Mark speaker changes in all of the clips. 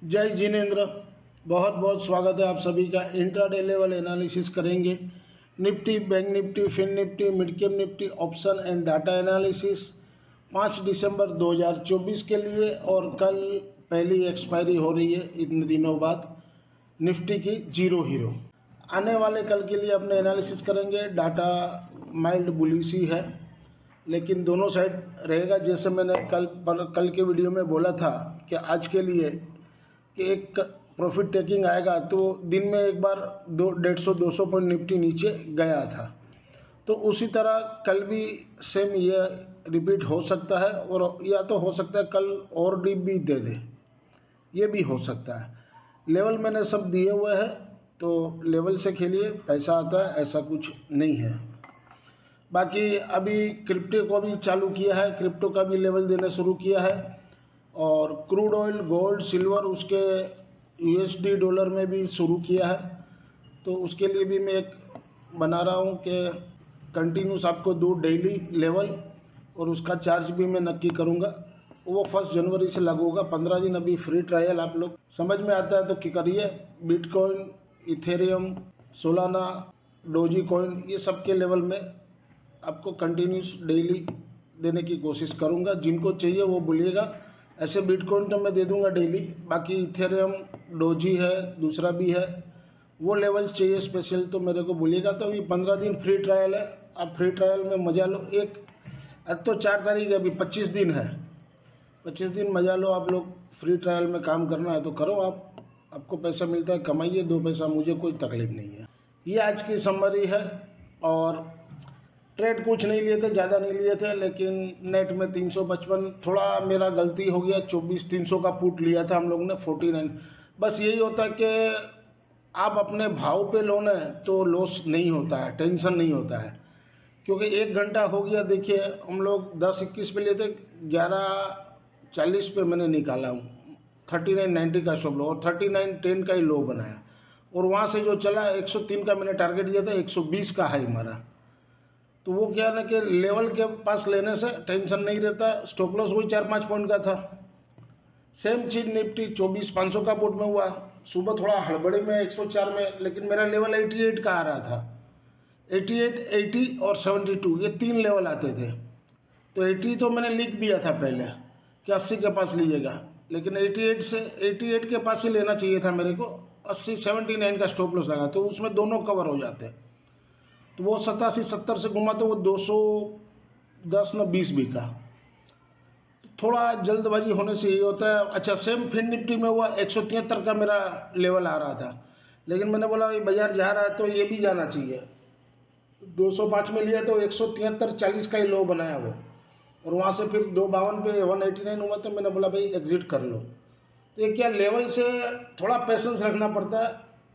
Speaker 1: जय जिनेन्द्र। बहुत बहुत स्वागत है आप सभी का। इंट्राडे लेवल एनालिसिस करेंगे। Nifty, bank Nifty, fin Nifty, mid cap Nifty, option and data analysis 5 दिसंबर 2024 के लिए। और कल पहली एक्सपायरी हो रही है इतने दिनों बाद निफ्टी की जीरो हीरो। आने वाले कल के लिए अपने एनालिसिस करेंगे। डाटा माइल्ड बुलिशी है, लेकिन दोनों साइड रहेगा। जैसे मैंने कल के वीडियो में बोला था कि आज के लिए कि एक प्रॉफिट टेकिंग आएगा, तो दिन में एक बार 150-200 पॉइंट निफ्टी नीचे गया था। तो उसी तरह कल भी सेम ये रिपीट हो सकता है, और या तो हो सकता है कल और डीप भी दे दे, ये भी हो सकता है। लेवल मैंने सब दिए हुए हैं, तो लेवल से खेलिए, पैसा आता है, ऐसा कुछ नहीं है। बाकी अभी क्रिप्टो को भी चालू किया है, क्रिप्टो का भी लेवल देना शुरू किया है। और क्रूड ऑयल, गोल्ड, सिल्वर उसके यूएसडी डॉलर में भी शुरू किया है। तो उसके लिए भी मैं एक बना रहा हूँ कि कंटिन्यूस आपको दूँ डेली लेवल, और उसका चार्ज भी मैं नक्की करूँगा। वो 1 जनवरी से लागू होगा। 15 दिन अभी फ्री ट्रायल। आप लोग समझ में आता है तो करिए। Bitcoin, Ethereum, Solana, doji coin, ये सब के लेवल में आपको कंटिन्यूस डेली देने की कोशिश करूँगा। जिनको चाहिए वो बोलिएगा। ऐसे बिटकॉइन तो मैं दे दूंगा डेली। बाकी इथेरियम, डोजी है, दूसरा भी है, वो लेवल चाहिए स्पेशल तो मेरे को बोलिएगा। तो अभी 15 दिन फ्री ट्रायल है। आप फ्री ट्रायल में मजा लो। आज तो 4 तारीख है, अभी 25 दिन है। 25 दिन मजा लो। आप लोग फ्री ट्रायल में काम करना है तो करो। आपको पैसा मिलता है, कमाइए 2 पैसा, मुझे कोई तकलीफ नहीं है। ये आज की समरी है। और ट्रेड कुछ नहीं लिए थे, ज़्यादा नहीं लिए थे, लेकिन नेट में 355 थोड़ा मेरा गलती हो गया। 24,300 का पुट लिया था हम लोग ने 49। बस यही होता है कि आप अपने भाव पे लो ना तो लॉस नहीं होता है, टेंशन नहीं होता है। क्योंकि 1 घंटा हो गया, देखिए हम लोग 10:21 पे लिए थे, 11:40 पे मैंने निकाला हूँ 39.90 का स्टॉप लो, और 39.10 का ही लो बनाया। और वहाँ से जो चला 103 का मैंने टारगेट दिया था, 120 का हाई मारा। तो वो क्या है ना कि लेवल के पास लेने से टेंशन नहीं रहता। स्टॉप लॉस वही 4-5 पॉइंट का था। सेम चीज निफ्टी 24,500 का पुट में हुआ। सुबह थोड़ा हड़बड़ी में 104 में, लेकिन मेरा लेवल 88 का आ रहा था। 88, 80 और 72, ये 3 लेवल आते थे। तो 80 तो मैंने लिख दिया था पहले कि 80 के पास लीजिएगा, लेकिन 88 के पास ही लेना चाहिए था मेरे को। 80, 79 का स्टॉप लॉस लगा, तो उसमें दोनों कवर हो जाते। तो वो 87-70 से घुमा तो वो 210 न 20 बिका। थोड़ा जल्दबाजी होने से ये होता है। अच्छा, सेम फिन निफ्टी में हुआ। 173 का मेरा लेवल आ रहा था, लेकिन मैंने बोला भाई बाजार जा रहा है तो ये भी जाना चाहिए। 205 में लिया तो 173.40 का ही लो बनाया वो। और वहाँ से फिर 252 पे 189 हुआ, तो मैंने बोला भाई एग्जिट कर लो। तो ये क्या, लेवल से थोड़ा पेशेंस रखना पड़ता है।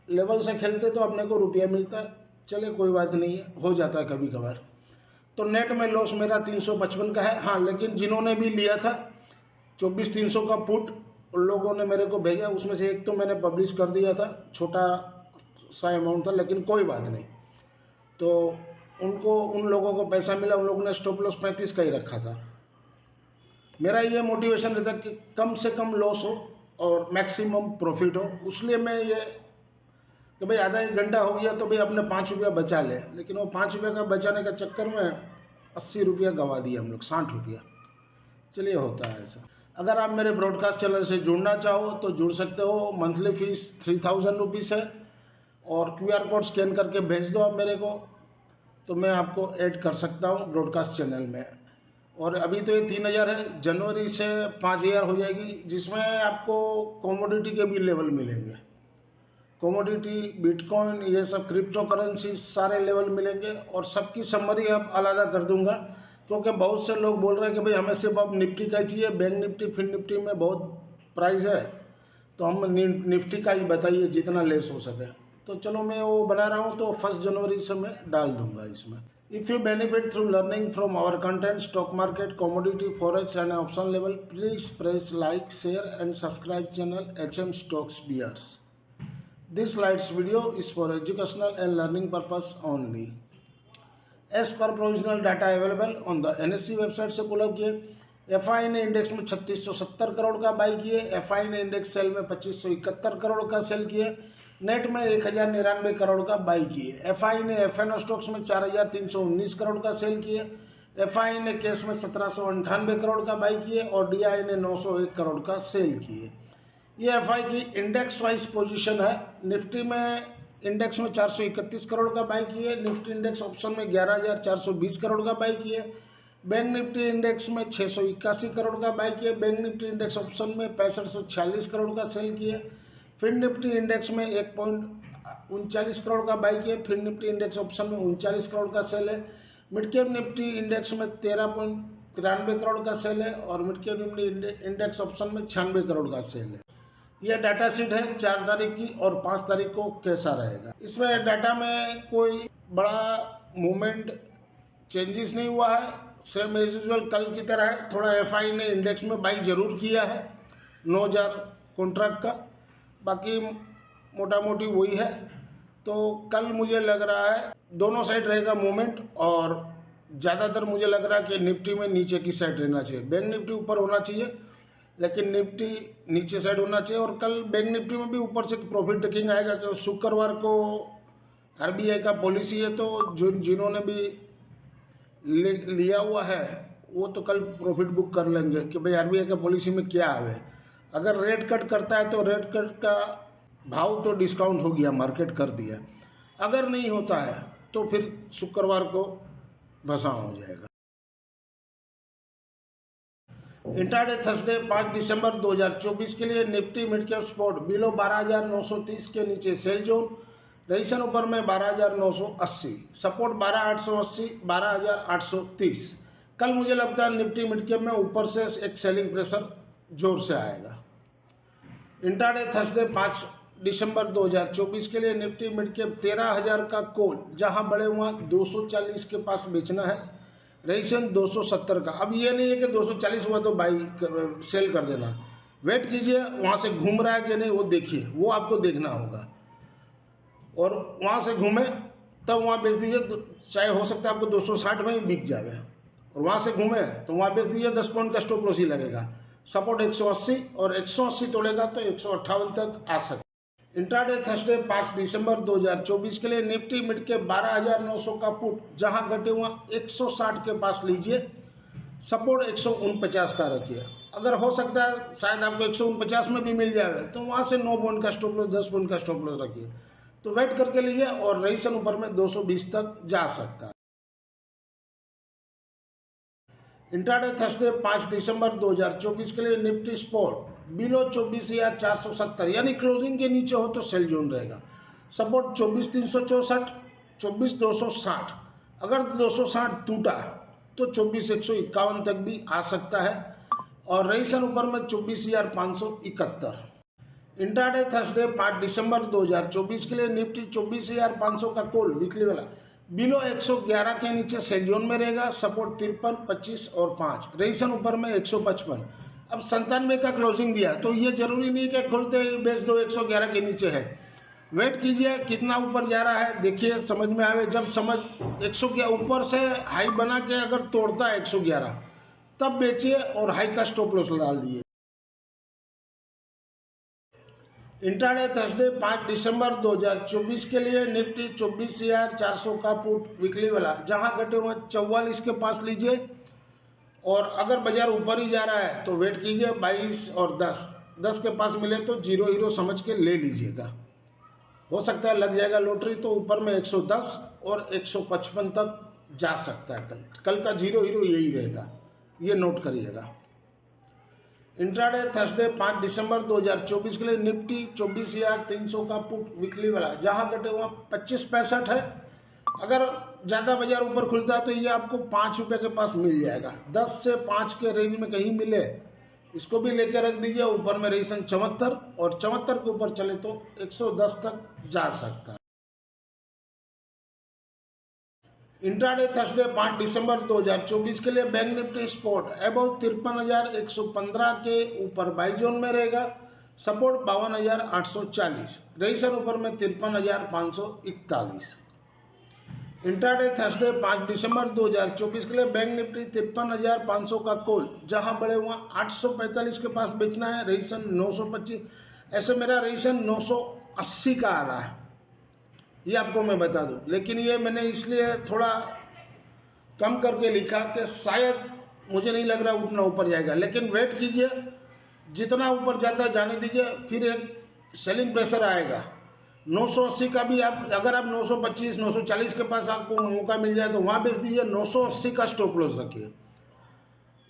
Speaker 1: लेवल से खेलते तो अपने को रुपया मिलता है। चले कोई बात नहीं है, हो जाता है कभी कभार। तो नेट में लॉस मेरा 355 का है। हाँ, लेकिन जिन्होंने भी लिया था 24,300 का पुट, उन लोगों ने मेरे को भेजा। उसमें से एक तो मैंने पब्लिश कर दिया था, छोटा सा अमाउंट था, लेकिन कोई बात नहीं। तो उन लोगों को पैसा मिला। उन लोगों ने स्टॉप लॉस 35 का ही रखा था। मेरा ये मोटिवेशन रहता है कि कम से कम लॉस हो और मैक्सिमम प्रॉफिट हो। इसलिए मैं ये कि भाई आधा 1 घंटा हो गया तो भाई अपने 5 रुपया बचा ले। लेकिन वो 5 रुपये का बचाने का चक्कर में 80 रुपया गंवा दिए हम लोग, 60 रुपया। चलिए, होता है ऐसा। अगर आप मेरे ब्रॉडकास्ट चैनल से जुड़ना चाहो तो जुड़ सकते हो। मंथली फीस 3000 रुपीज़ है, और QR कोड स्कैन करके भेज दो आप मेरे को, तो मैं आपको ऐड कर सकता हूँ ब्रॉडकास्ट चैनल में। और अभी तो ये 3000 है, जनवरी से 5000 हो जाएगी, जिसमें आपको कमोडिटी के भी लेवल मिलेंगे। कमोडिटी, बिटकॉइन, ये सब क्रिप्टो करेंसी सारे लेवल मिलेंगे। और सबकी समरी अब अलग कर दूंगा, क्योंकि बहुत से लोग बोल रहे हैं कि भाई हमें सिर्फ अब निफ्टी का चाहिए। बैंक निफ्टी, फिन निफ्टी में बहुत प्राइस है, तो हम निफ्टी का ही बताइए जितना लेस हो सके। तो चलो मैं वो बना रहा हूँ, तो 1 जनवरी से मैं डाल दूंगा इसमें। If you benefit through learning from our content, stock market, commodity, forex and option level, please press like, share and subscribe channel HM Stocks Bears. This slides video is for educational and learning purpose only. As per provisional data available on the NSE website से pull up किए, FI ने index में 3670 करोड़ का by किए। FI ने index cell में 2571 करोड़ का cell किए। नेट में 1099 करोड़ का बाई किए। एफआई ने एफएनओ स्टॉक्स में 4319 करोड़ का सेल किए। एफआई ने केस में 1798 करोड़ का बाई किए और डीआई ने 901 करोड़ का सेल किए। ये एफआई की इंडेक्स वाइज पोजीशन है। निफ्टी में इंडेक्स में 431 करोड़ का बाई किए। निफ्टी इंडेक्स ऑप्शन में 11420 करोड़ का बाई किए। बैंक निफ्टी इंडेक्स में 681 करोड़ का बाई किए। बैंक निफ्टी इंडेक्स ऑप्शन में 6546 करोड़ का सेल किए। फिन निफ्टी इंडेक्स में 1.39 करोड़ का बाई किए। फिन निफ्टी इंडेक्स ऑप्शन में 39 करोड़ का सेल है। मिड कैप निफ्टी इंडेक्स में 13.93 करोड़ का सेल है और mid cap Nifty index option में 96 करोड़ का सेल है। यह डाटा शीट है 4 तारीख की और 5 तारीख को कैसा रहेगा। इसमें डाटा में कोई बड़ा मूवमेंट चेंजेस नहीं हुआ है, सेम एज यूजल कल की तरह है। थोड़ा एफआई ने इंडेक्स में बाई जरूर किया है 9000 कॉन्ट्रैक्ट का, बाकी मोटा मोटी वही है। तो कल मुझे लग रहा है दोनों साइड रहेगा मूवमेंट और ज़्यादातर मुझे लग रहा है कि निफ्टी में नीचे की साइड रहना चाहिए। बैंक निफ्टी ऊपर होना चाहिए लेकिन निफ्टी नीचे साइड होना चाहिए। और कल बैंक निफ्टी में भी ऊपर से प्रॉफिट टेकिंग आएगा क्योंकि शुक्रवार को आरबीआई का पॉलिसी है, तो जिन्होंने भी लिया हुआ है वो तो कल प्रॉफिट बुक कर लेंगे कि भाई आरबीआई का पॉलिसी में क्या है। अगर रेट कट करता है तो रेट कट का भाव तो डिस्काउंट हो गया, मार्केट कर दिया। अगर नहीं होता है तो फिर शुक्रवार को भसाव हो जाएगा। इंट्राडे थर्सडे 5 दिसंबर 2024 के लिए Nifty mid cap spot below 12930 के नीचे सेल जोन, रजिस्ट्रेशन ऊपर में 12980, सपोर्ट 12880, 12830। कल मुझे लगता है निफ्टी मिड कैप में ऊपर से एक सेलिंग प्रेशर जोर से आएगा। इंट्राडे थर्सडे 5 दिसंबर 2024 के लिए निफ्टी मिड कैप 13000 का कॉल, जहां बड़े हुआ 240 के पास बेचना है, रजिस्ट्रेशन 270 का। अब ये नहीं है कि 240 हुआ तो बाई सेल कर देना, वेट कीजिए वहाँ से घूम रहा है कि नहीं वो देखिए, वो आपको देखना होगा। और वहाँ से घूमे तब वहाँ बेच दीजिए, चाहे हो सकता है आपको 260 में ही बिक जाए। और वहाँ से घूमे तो वहाँ बेच दीजिए, 10 पॉइंट का स्टॉप लॉस ही लगेगा। सपोर्ट 180 और 180 तोड़ेगा तो 158 तक आ सकता है। इंट्राडे थर्सडे 5 दिसंबर 2024 के लिए निफ्टी मिड के 12900 का पुट, जहां घटे हुआ 160 के पास लीजिए, सपोर्ट 149 का रखिए। अगर हो सकता है शायद आपको 149 में भी मिल जाए तो वहां से 9 पॉइंट का स्टॉप लॉस, 10 पॉइंट का स्टॉप लॉस रखिए। तो वेट करके लीजिए और रजिस्ट्रेशन ऊपर में 220 तक जा सकता है। इंट्राडे थर्सडे 5 दिसंबर 2024 के लिए निफ्टी स्पॉट बिलो 24,470 यानी क्लोजिंग के नीचे हो तो सेल जोन रहेगा। सपोर्ट 24,364, 24,260। अगर 260 टूटा तो 24,151 तक भी आ सकता है और रजिस्ट्रेशन ऊपर में 24,571। इंट्राडे थर्सडे 5 दिसंबर 2024 के लिए निफ्टी 24,500 का कॉल वीकली वाला बिलो 111 के नीचे सेल जोन में रहेगा। सपोर्ट 53, 25 और 5, रजिस्ट्रेशन ऊपर में 155। अब 97 का क्लोजिंग दिया तो ये जरूरी नहीं कि खोलते बेच दो 111 के नीचे है, वेट कीजिए कितना ऊपर जा रहा है, देखिए समझ में आवे। जब समझ 111 ऊपर से हाई बना के अगर तोड़ता है 111 तब बेचिए और हाई का स्टॉप लॉस डाल दिए। इंट्राडे थर्सडे 5 दिसंबर 2024 के लिए निफ्टी 24,400 का पुट वीकली वाला, जहां घटे हुए 44 के पास लीजिए और अगर बाजार ऊपर ही जा रहा है तो वेट कीजिए 22 और 10 के पास मिले तो जीरो हीरो समझ के ले लीजिएगा। हो सकता है लग जाएगा लॉटरी तो ऊपर में 110 और 155 तक जा सकता है। कल का जीरो हीरो यही रहेगा, ये नोट करिएगा। इंट्राडे थर्सडे 5 दिसंबर 2024 के लिए निफ्टी 24,300 का पुट वीकली वाला, जहां घटे हुआ 25.65 है। अगर ज़्यादा बाजार ऊपर खुलता है तो ये आपको 5 रुपये के पास मिल जाएगा। 10 से 5 के रेंज में कहीं मिले इसको भी लेकर रख दीजिए। ऊपर में रजिस्ट्रेशन 74 और 74 के ऊपर चले तो 110 तक जा सकता है। इंट्राडे थर्सडे 5 दिसंबर 2024 के लिए बैंक निफ्टी स्पॉट अबव 53,115 के ऊपर बाई जोन में रहेगा। सपोर्ट 52,840, रजिस्ट्रेशन ऊपर में 53,541। इंट्राडे थर्सडे 5 दिसंबर 2024 के लिए बैंक निफ्टी 53,500 का कॉल, जहां बड़े हुआ 845 के पास बेचना है, रजिस्ट्रेशन 925, ऐसे मेरा रजिस्ट्रेशन 980 का आ रहा है, ये आपको मैं बता दूं। लेकिन ये मैंने इसलिए थोड़ा कम करके लिखा कि शायद मुझे नहीं लग रहा उतना ऊपर जाएगा, लेकिन वेट कीजिए, जितना ऊपर जाता है जाने दीजिए, फिर एक सेलिंग प्रेशर आएगा। 980 का भी आप अगर आप 925 940 के पास आपको मौका मिल जाए तो वहाँ बेच दीजिए, 980 का स्टॉप लॉस रखिए।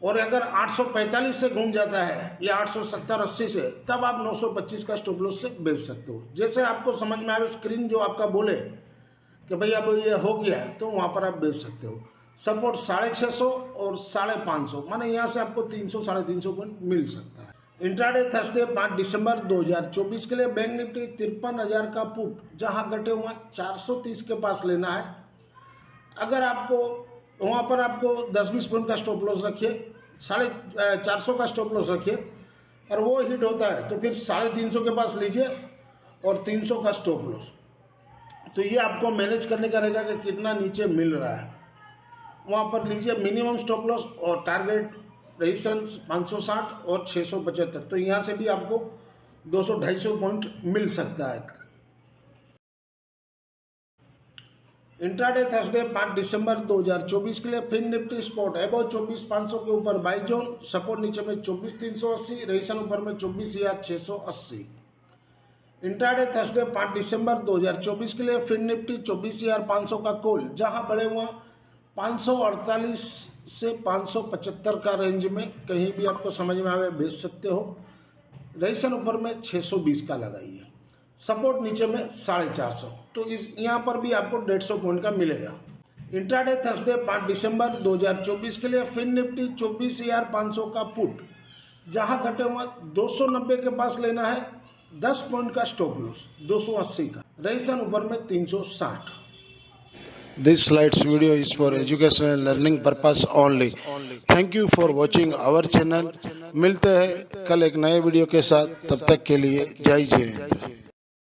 Speaker 1: और अगर 845 से घूम जाता है या 870-80 से, तब आप 925 का स्टॉप लॉस से बेच सकते हो। जैसे आपको समझ में आए, स्क्रीन जो आपका बोले कि भाई अब ये हो गया है, तो वहाँ पर आप बेच सकते हो। सपोर्ट 650 और 550, माने यहाँ से आपको 300-350 पॉइंट मिल सकता है। इंट्राडे थर्सडे 5 दिसंबर 2024 के लिए बैंक निफ्टी 53,000 का पुट, जहां घटे हुआ 430 के पास लेना है। अगर आपको वहां पर आपको 10-20 पॉइंट का स्टॉप लॉस रखिए, 450 का स्टॉप लॉस रखिए, और वो हिट होता है तो फिर 350 के पास लीजिए और 300 का स्टॉप लॉस। तो ये आपको मैनेज करने का रहेगा कि कितना नीचे मिल रहा है, वहाँ पर लीजिए मिनिमम स्टॉप लॉस और टारगेट रेजिस्टेंस 560 और 675। तो यहाँ से भी आपको 200-250 पॉइंट मिल सकता है। इंट्राडे थर्सडे 5 दिसंबर 2024 के लिए फिन निफ्टी स्पॉट अबव 24,500 के ऊपर बाई जोन, सपोर्ट नीचे में 24,380, रेजिस्टेंस ऊपर में 24,680। इंट्राडे थर्सडे 5 दिसंबर 2024 के लिए फिन निफ्टी 24,500 का कॉल, जहां बड़े हुआ 548 से 575 का रेंज में कहीं भी आपको समझ में आवे बेच सकते हो। रेजिस्टेंस ऊपर में 620 का लगाइए, सपोर्ट नीचे में 450। तो इस यहाँ पर भी आपको 150 पॉइंट का मिलेगा। इंट्राडे थर्सडे 5 दिसंबर 2024 के लिए फिन निफ्टी 24,500 का पुट, जहां घटे हुआ 290 के पास लेना है, 10 पॉइंट का स्टॉप लॉस 280 का, रेजिस्टेंस ऊपर में 360।
Speaker 2: This slides video is for educational and learning purpose only. Thank you for watching our channel. मिलते हैं कल एक नए वीडियो के साथ, तब तक के लिए जय जय।